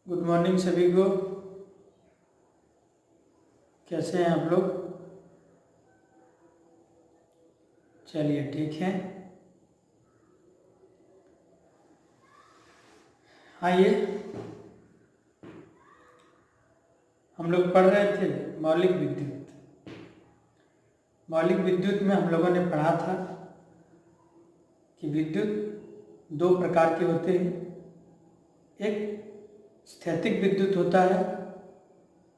Good morning सभी को। कैसे हैं आप लोग? चलिए ठीक है। आइए, हम लोग पढ़ रहे थे मौलिक विद्युत। मौलिक विद्युत में हम लोगों ने पढ़ा था कि विद्युत दो प्रकार के होते हैं। एक स्थैतिक विद्युत होता है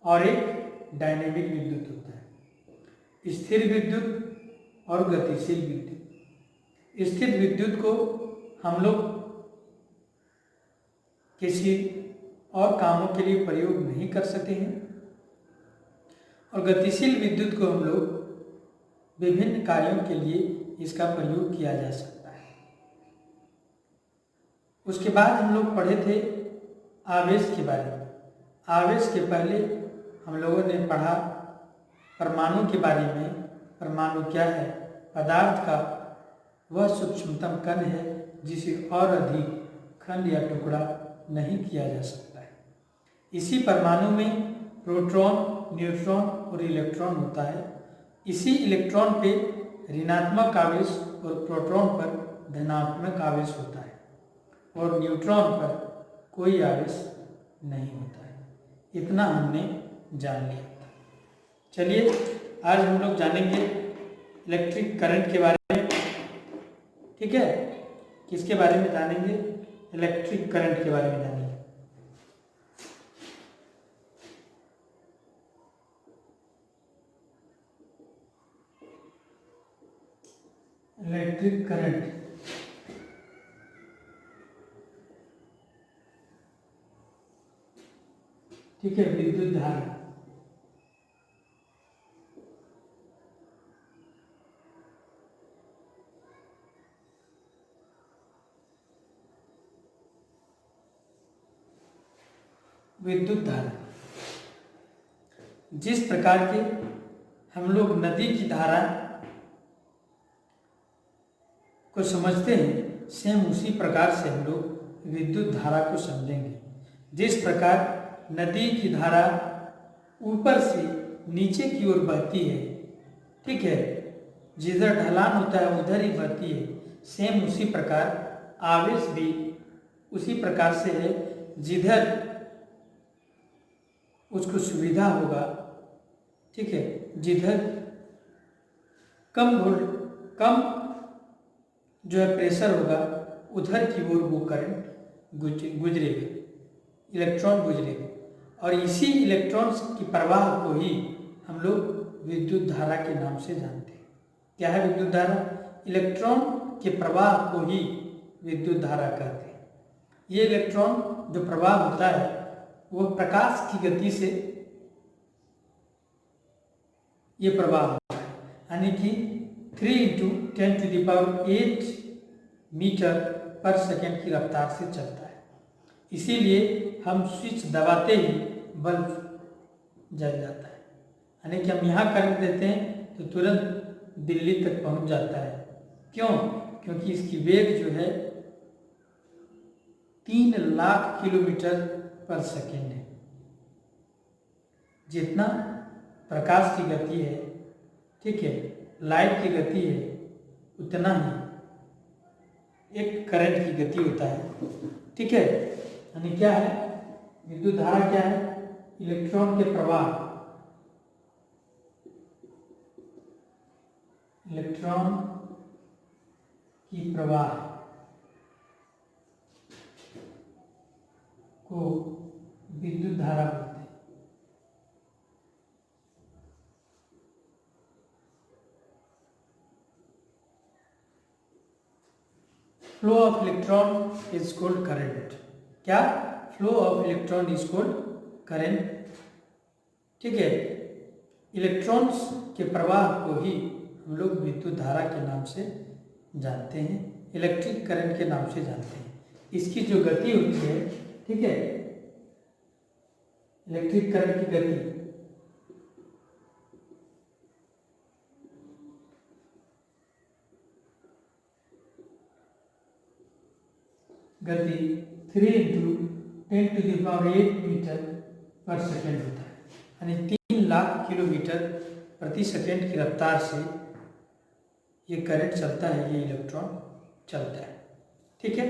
और एक डायनेमिक विद्युत होता है। स्थिर विद्युत और गतिशील विद्युत। स्थिर विद्युत को हम लोग किसी और कामों के लिए प्रयोग नहीं कर सके हैं और गतिशील विद्युत को हम लोग विभिन्न कार्यों के लिए इसका प्रयोग किया जा सकता है। उसके बाद हम लोग पढ़े थे आवेश के बारे में। आवेश के पहले हम लोगों ने पढ़ा परमाणु के बारे में। परमाणु क्या है? पदार्थ का वह सूक्ष्मतम कण है जिसे और अधिक खंड या टुकड़ा नहीं किया जा सकता है। इसी परमाणु में प्रोटॉन, न्यूट्रॉन और इलेक्ट्रॉन होता है। इसी इलेक्ट्रॉन पे ऋणात्मक आवेश और प्रोटॉन पर धनात्मक आवेश होता है और न्यूट्रॉन पर कोई आवेश नहीं होता है। इतना हमने जान लिया था। चलिए आज हम लोग जानेंगे इलेक्ट्रिक करंट के बारे में। ठीक है, किसके बारे में जानेंगे? इलेक्ट्रिक करंट के बारे में जानेंगे। इलेक्ट्रिक करंट ठीक है, विद्युत धारा। विद्युत धारा जिस प्रकार के हम लोग नदी की धारा को समझते हैं, सेम उसी प्रकार से हम लोग विद्युत धारा को समझेंगे। जिस प्रकार नदी की धारा ऊपर से नीचे की ओर बहती है, ठीक है, जिधर ढलान होता है उधर ही बहती है, सेम उसी प्रकार आवेश भी उसी प्रकार से है। जिधर उसको सुविधा होगा, ठीक है, जिधर कम जो है प्रेशर होगा उधर की ओर वो करंट गुजरेगा, इलेक्ट्रॉन गुजरेगा। और इसी इलेक्ट्रॉन्स की प्रवाह को ही हम लोग विद्युत धारा के नाम से जानते हैं। क्या है विद्युत धारा? इलेक्ट्रॉन के प्रवाह को ही विद्युत धारा कहते हैं। ये इलेक्ट्रॉन जो प्रवाह होता है वो प्रकाश की गति से ये प्रवाह होता है, यानी कि 3 × 10⁸ मीटर पर सेकेंड की रफ्तार से चलता है। इसीलिए हम स्विच दबाते ही बल्ब जल जाता है, यानी कि हम यहाँ करंट देते हैं तो तुरंत दिल्ली तक पहुँच जाता है। क्यों? क्योंकि इसकी वेग जो है 3 लाख किलोमीटर पर सेकेंड है। जितना प्रकाश की गति है, ठीक है, लाइट की गति है, उतना ही एक करंट की गति होता है। ठीक है, यानी क्या है विद्युत धारा? क्या है? इलेक्ट्रॉन के प्रवाह, इलेक्ट्रॉन की प्रवाह को विद्युत धारा बोलते हैं। Flow of electron is called current. क्या? Flow of electron is called current. ठीक है, इलेक्ट्रॉन्स के प्रवाह को ही हम लोग विद्युत धारा के नाम से जानते हैं, इलेक्ट्रिक करंट के नाम से जानते हैं। इसकी जो गति होती है, ठीक है, इलेक्ट्रिक करंट की गति 3 × 10⁸ मीटर पर सेकेंड होता है, यानी 3 लाख किलोमीटर प्रति सेकेंड की रफ्तार से ये करंट चलता है, ये इलेक्ट्रॉन चलता है। ठीक है,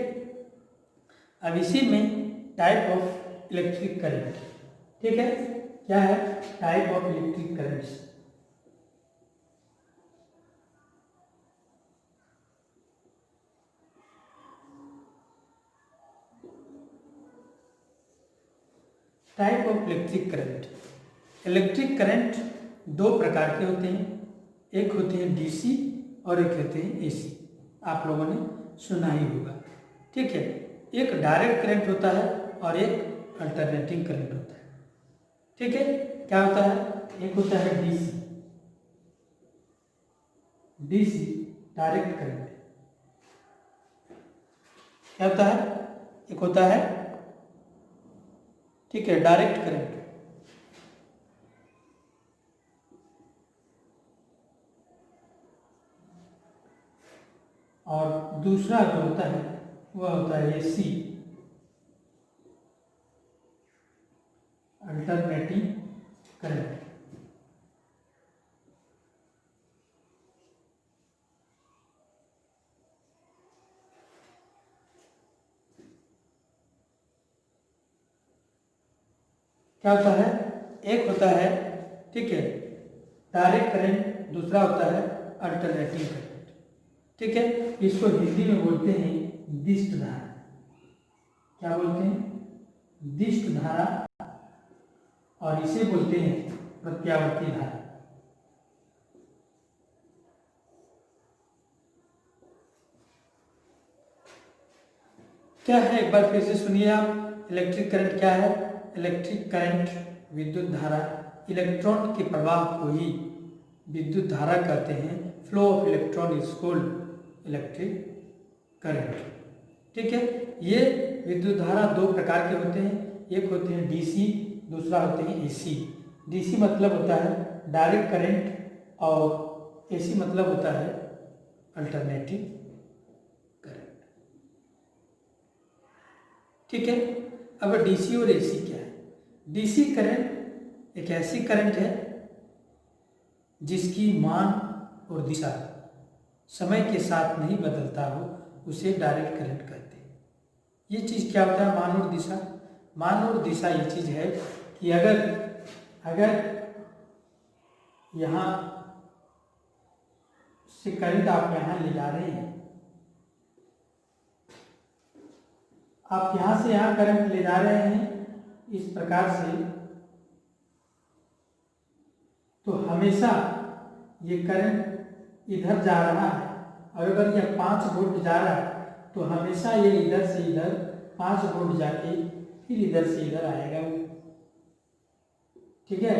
अब इसी में टाइप ऑफ इलेक्ट्रिक करंट, ठीक है, क्या है type of electric currents. Type of electric current. Electric current 2 प्रकार के होते हैं, एक होते हैं डीसी और एक होते हैं एसी, आप लोगों ने सुना ही होगा। ठीक है, एक डायरेक्ट करंट होता है और एक अल्टरनेटिंग करंट होता है। ठीक है, क्या होता है, एक होता है डीसी, डीसी डायरेक्ट करंट, क्या होता है, एक होता है, ठीक है, डायरेक्ट करंट, और दूसरा जो होता है वह होता है एसी, अल्टरनेटिंग करंट। क्या होता है, एक होता है, ठीक है, डायरेक्ट करंट, दूसरा होता है अल्टरनेटिंग करंट। ठीक है, इसको हिंदी में बोलते हैं दिष्ट धारा। क्या बोलते हैं, दिष्ट धारा, और इसे बोलते हैं प्रत्यावर्ती धारा। क्या है, एक बार फिर से सुनिए आप, इलेक्ट्रिक करंट क्या है। इलेक्ट्रिक करंट विद्युत धारा, इलेक्ट्रॉन के प्रवाह को ही विद्युत धारा कहते हैं। Flow of electron is called electric current. ठीक है, ये विद्युत धारा 2 प्रकार के होते हैं, एक होते हैं डीसी, दूसरा होते हैं एसी। डीसी मतलब होता है डायरेक्ट करंट और एसी मतलब होता है अल्टरनेटिव करंट। ठीक है, अब डीसी और एसी क्या है। डीसी करंट एक ऐसी करंट है जिसकी मान और दिशा समय के साथ नहीं बदलता हो, उसे डायरेक्ट करंट कहते हैं। ये चीज़ क्या होता है, मान और दिशा। मान और दिशा ये चीज़ है कि अगर यहाँ से करंट आप यहाँ ले जा रहे हैं, आप यहाँ से यहाँ करंट ले जा रहे हैं इस प्रकार से, तो हमेशा ये करंट इधर जा रहा है, और अगर यह 5 वोल्ट जा रहा है तो हमेशा ये इधर से इधर 5 वोल्ट जाके फिर इधर से इधर आएगा। ठीक है,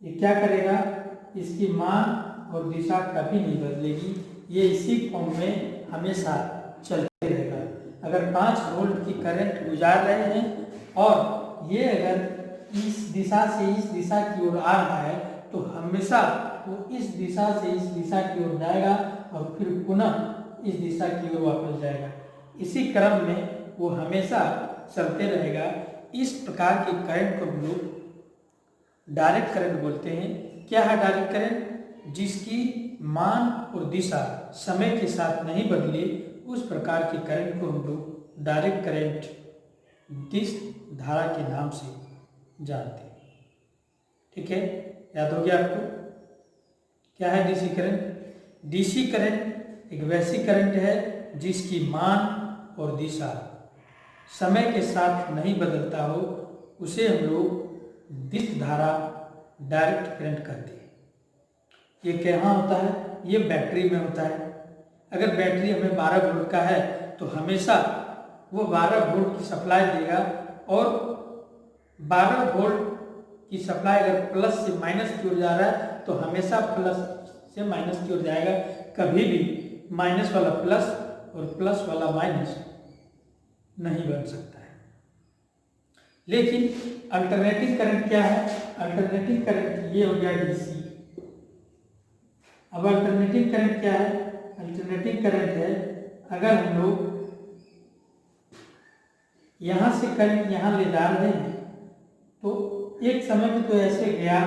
ये क्या करेगा, इसकी मान और दिशा कभी नहीं बदलेगी, ये इसी फॉर्म में हमेशा चलते रहेगा। अगर 5 वोल्ट की करंट गुजार रहे हैं और ये अगर इस दिशा से इस दिशा की ओर आ रहा है, तो हमेशा वो इस दिशा से इस दिशा की ओर जाएगा और फिर पुनः इस दिशा की ओर वापस जाएगा। इसी क्रम में वो हमेशा चलते रहेगा। इस प्रकार के करंट को हम लोग डायरेक्ट करंट बोलते हैं। क्या है डायरेक्ट करंट, जिसकी मान और दिशा समय के साथ नहीं बदले, उस प्रकार के करंट को हम लोग डायरेक्ट करंट, दिष्ट धारा के नाम से जानते हैं। ठीक है, याद हो गया आपको क्या है डीसी करंट। डीसी करंट एक वैसी करंट है जिसकी मान और दिशा समय के साथ नहीं बदलता हो, उसे हम लोग दिष्ट धारा, डायरेक्ट करंट कहते हैं। ये कहाँ होता है, ये बैटरी में होता है। अगर बैटरी हमें 12 वोल्ट का है तो हमेशा वो 12 वोल्ट की सप्लाई देगा, और 12 वोल्ट की सप्लाई अगर प्लस से माइनस की ओर जा रहा है तो हमेशा प्लस से माइनस की ओर जाएगा। कभी भी माइनस वाला प्लस और प्लस वाला माइनस नहीं बन सकता है। लेकिन अल्टरनेटिंग करंट क्या है, अल्टरनेटिंग करंट ये हो गया डीसी। अब अल्टरनेटिंग करंट क्या है, अल्टरनेटिंग करंट है अगर हम लोग यहाँ से करंट यहाँ ले जा रहे हैं, तो एक समय में तो ऐसे गया,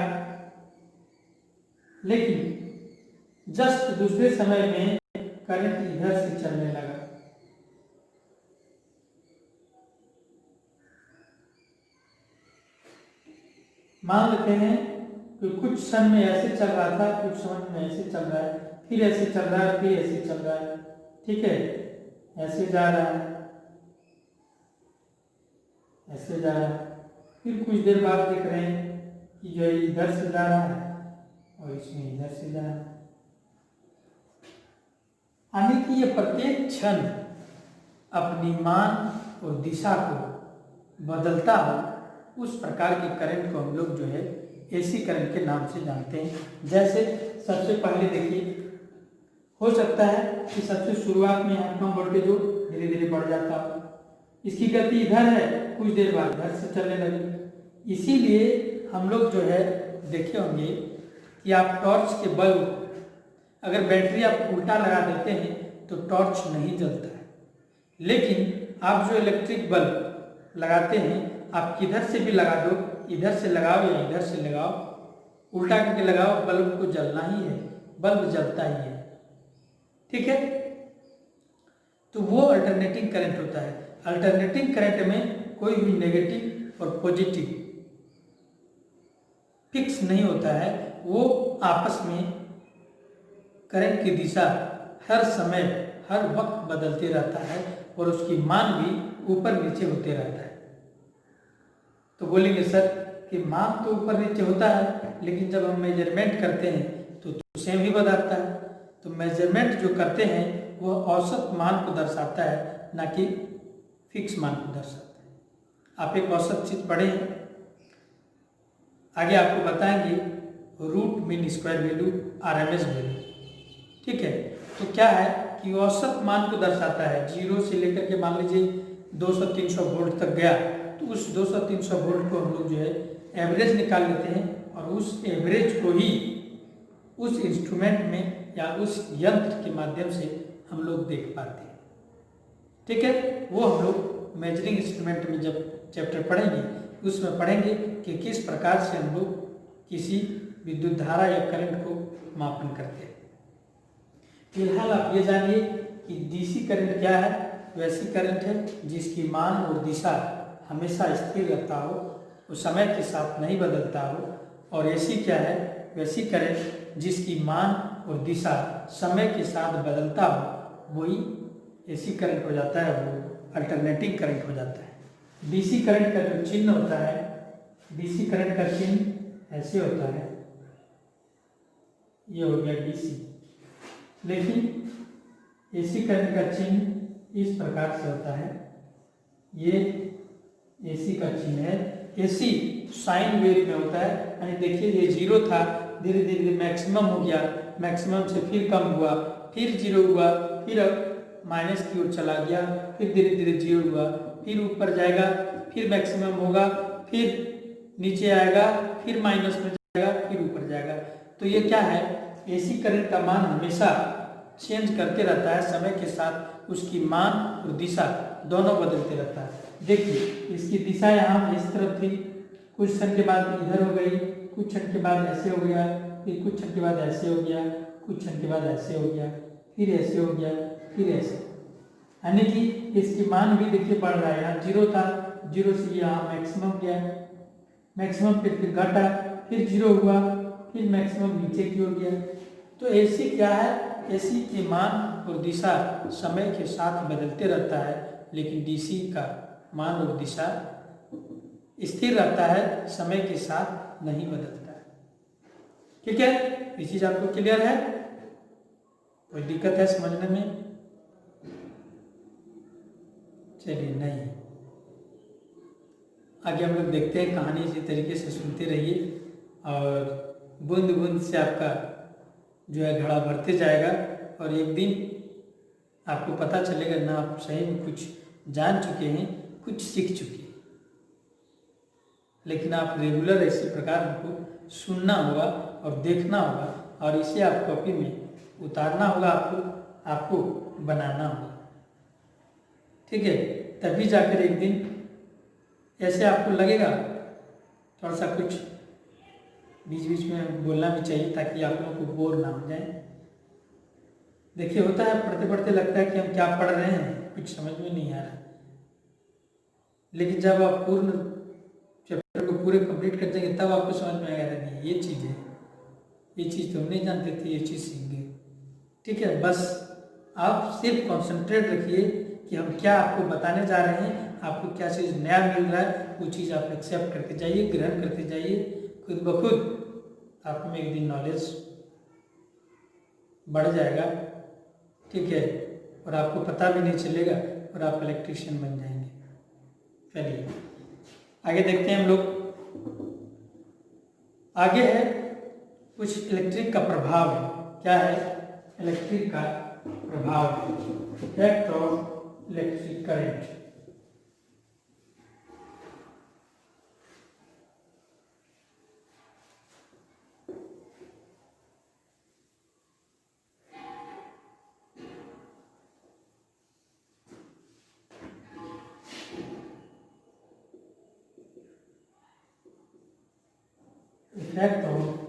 लेकिन जस्ट दूसरे समय में करंट इधर से चलने लगा। मान लेते हैं कि कुछ क्षण में ऐसे चल रहा था, कुछ क्षण में ऐसे चल रहा है, फिर ऐसे चल रहा है, फिर ऐसे चल रहा है, ठीक है, ऐसे जा रहा है, ऐसे जा रहा है, फिर कुछ देर बाद देख रहे हैं कि जो इधर से जा रहा है और इसमें इधर से जा रहा है। यानी कि ये प्रत्येक क्षण अपनी मान और दिशा को बदलता हो, उस प्रकार के करंट को हम लोग जो है एसी करंट के नाम से जानते हैं। जैसे सबसे पहले देखिए, हो सकता है कि सबसे शुरुआत में यहाँ कम वोल्टेज हो, धीरे धीरे बढ़ जाता हो, इसकी गति इधर है, कुछ देर बाद इधर से चलने लगी। इसीलिए हम लोग जो है देखे होंगे कि आप टॉर्च के बल्ब, अगर बैटरी आप उल्टा लगा देते हैं तो टॉर्च नहीं जलता है, लेकिन आप जो इलेक्ट्रिक बल्ब लगाते हैं, आप किधर से भी लगा दो, इधर से लगाओ या इधर से लगाओ, उल्टा करके लगाओ, बल्ब को जलना ही है, बल्ब जलता ही है, ठीक है। तो वो अल्टरनेटिंग करंट होता है। अल्टरनेटिंग करंट में कोई भी नेगेटिव और पॉजिटिव फिक्स नहीं होता है, वो आपस में करंट की दिशा हर समय हर वक्त बदलते रहता है और उसकी मान भी ऊपर नीचे होते रहता है। तो बोलेंगे सर कि मान तो ऊपर नीचे होता है, लेकिन जब हम मेजरमेंट करते हैं तो सेम ही बदलता है। तो मेजरमेंट जो करते हैं वो औसत मान को दर्शाता है, ना कि फिक्स मान को दर्शाता है। आप एक औसत चीज पढ़े हैं, आगे आपको बताएंगे root mean square value, RMS value, ठीक है। तो क्या है कि औसत मान को दर्शाता है, 0 से लेकर के मान लीजिए 200-300 वोल्ट तक गया, तो उस 200-300 वोल्ट को हम लोग जो है एवरेज निकाल लेते हैं और उस एवरेज को ही उस इंस्ट्रूमेंट में या उस यंत्र के माध्यम से हम लोग देख पाते हैं, ठीक है। वो हम लोग मेजरिंग इंस्ट्रूमेंट में जब चैप्टर पढ़ेंगे उसमें पढ़ेंगे कि किस प्रकार से हम लोग किसी विद्युत धारा या करंट को मापन करते हैं। फिलहाल आप ये जानिए कि डीसी करंट क्या है। वैसी करंट है जिसकी मान और दिशा हमेशा स्थिर रहता हो, वो समय के साथ नहीं बदलता हो। और एसी क्या है, वैसी करंट जिसकी मान और दिशा समय के साथ बदलता हो, वही एसी करंट हो जाता है, वो अल्टरनेटिंग करंट हो जाता है। डीसी करंट का जो चिन्ह होता है, डीसी करंट का चिन्ह ऐसे होता है, ये हो गया डीसी। लेकिन एसी करंट का चिन्ह इस प्रकार से होता है, ये एसी का चिन्ह है। एसी साइन वेव में होता है, यानी देखिए ये 0 था, धीरे धीरे मैक्सिमम हो गया, मैक्सिमम से फिर कम हुआ, फिर 0 हुआ, फिर माइनस की ओर चला गया, फिर धीरे धीरे 0 हुआ, फिर ऊपर जाएगा, फिर मैक्सिमम होगा, फिर नीचे आएगा, फिर माइनस में जाएगा, फिर ऊपर जाएगा। तो ये क्या है, एसी करंट का मान हमेशा चेंज करते रहता है, समय के साथ उसकी मान और दिशा दोनों बदलते रहता है। देखिए इसकी दिशा यहाँ इस तरफ थी, कुछ क्षण के बाद इधर हो गई, कुछ क्षण के बाद ऐसे हो गया, फिर कुछ क्षण के बाद ऐसे हो गया, कुछ क्षण के बाद ऐसे हो गया, फिर ऐसे हो गया, फिर ऐसे, यानी कि इसकी मान भी देखिए बढ़ रहा है। यहाँ 0 था, 0 से यहाँ मैक्सिमम गया, मैक्सिमम फिर घटा, फिर 0 हुआ, फिर मैक्सिमम नीचे की ओर गया। तो एसी क्या है, एसी की मान और दिशा समय के साथ बदलते रहता है, लेकिन डीसी का मान और दिशा स्थिर रहता है, समय के साथ नहीं बदलता है, ठीक है। ये चीज आपको क्लियर है, कोई दिक्कत है समझने में? चलिए नहीं, आगे हम लोग देखते हैं, कहानी इसी तरीके से सुनते रहिए और बूंद बूंद से आपका जो है घड़ा भरते जाएगा और एक दिन आपको पता चलेगा ना आप सही में कुछ जान चुके हैं, कुछ सीख चुके हैं। लेकिन आप रेगुलर इसी प्रकार हमको सुनना होगा और देखना होगा और इसे आप कॉपी में उतारना होगा, आपको बनाना होगा, ठीक है। तभी जाकर एक दिन ऐसे आपको लगेगा, थोड़ा सा कुछ बीच बीच में बोलना भी चाहिए ताकि आप लोगों को बोर ना हो जाए। देखिए होता है पढ़ते पढ़ते लगता है कि हम क्या पढ़ रहे हैं, कुछ समझ में नहीं आ रहा, लेकिन जब आप पूर्ण चैप्टर को पूरे कंप्लीट कर देंगे तब आपको समझ में आएगा नहीं ये चीज़ है, ये चीज़ तो हम नहीं जानते थे, ये चीज़ सीख गए। ठीक है, बस आप सिर्फ कॉन्सेंट्रेट रखिए कि हम क्या आपको बताने जा रहे हैं, आपको क्या चीज़ नया मिल रहा है, वो चीज़ आप एक्सेप्ट करते जाइए, ग्रहण करते जाइए। खुद ब खुद आप में एक दिन नॉलेज बढ़ जाएगा। ठीक है, और आपको पता भी नहीं चलेगा और आप इलेक्ट्रीशियन बन जाएंगे। चलिए आगे देखते हैं हम लोग। आगे है कुछ इलेक्ट्रिक का प्रभाव है। क्या है? इलेक्ट्रिक का प्रभाव, effect of electric current. Effect of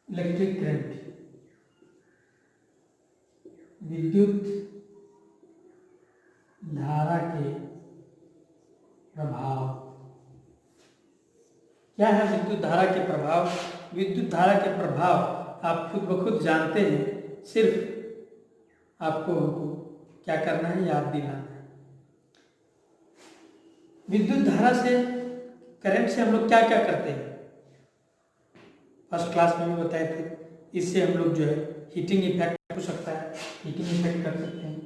electric current, विद्युत धारा के प्रभाव। क्या है विद्युत धारा के प्रभाव? विद्युत धारा के प्रभाव आप खुद ब खुद जानते हैं, सिर्फ आपको उनको क्या करना है, याद दिलाना है। विद्युत धारा से, करंट से हम लोग क्या क्या करते हैं, फर्स्ट क्लास में भी बताए थे। इससे हम लोग जो है हीटिंग इफेक्ट हो सकता है, हीटिंग इफेक्ट कर सकते हैं।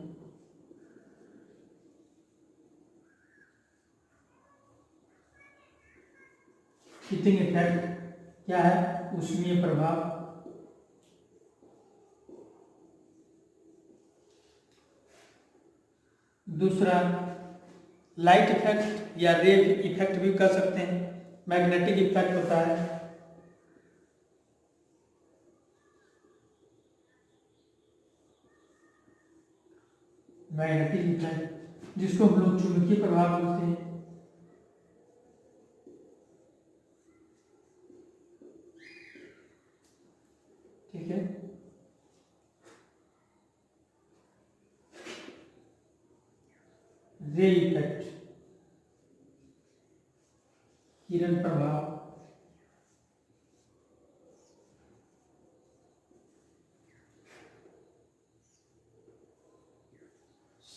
हीटिंग इफेक्ट क्या है? ऊष्मीय प्रभाव। दूसरा लाइट इफेक्ट या रे इफेक्ट भी कर सकते हैं। मैग्नेटिक इफेक्ट होता है। मैग्नेटिक इफेक्ट जिसको हम लोग चुंबकीय प्रभाव बोलते हैं। ठीक है, रे इफेक्ट, किरण प्रभाव।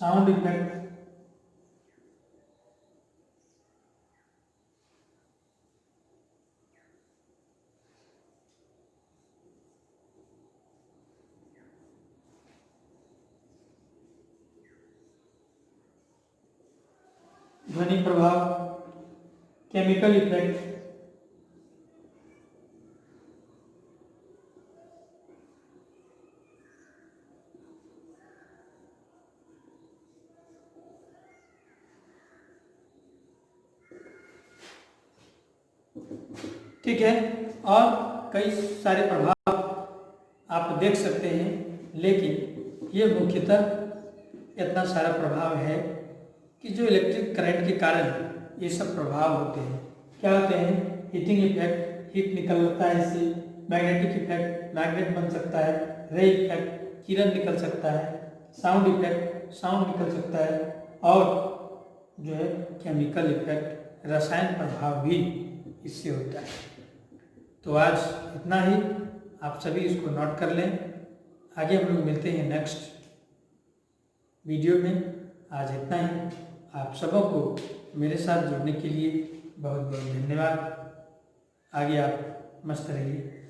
साउंड इफेक्ट, ध्वनि प्रभाव, केमिकल इफेक्ट, ठीक है, और कई सारे प्रभाव आप देख सकते हैं, लेकिन ये मुख्यतः इतना सारा प्रभाव है कि जो इलेक्ट्रिक करंट के कारण ये सब प्रभाव होते हैं। क्या होते हैं? हीटिंग इफेक्ट, हीट निकलता है इससे। मैग्नेटिक इफेक्ट, मैग्नेट बन सकता है। रे इफेक्ट, किरण निकल सकता है। साउंड इफेक्ट, साउंड निकल सकता है। और जो है केमिकल इफेक्ट, रसायन प्रभाव भी इससे होता है। तो आज इतना ही, आप सभी इसको नोट कर लें। आगे हम लोग मिलते हैं नेक्स्ट वीडियो में। आज इतना ही। आप सबों को मेरे साथ जुड़ने के लिए बहुत बहुत धन्यवाद। आगे आप मस्त रहिए।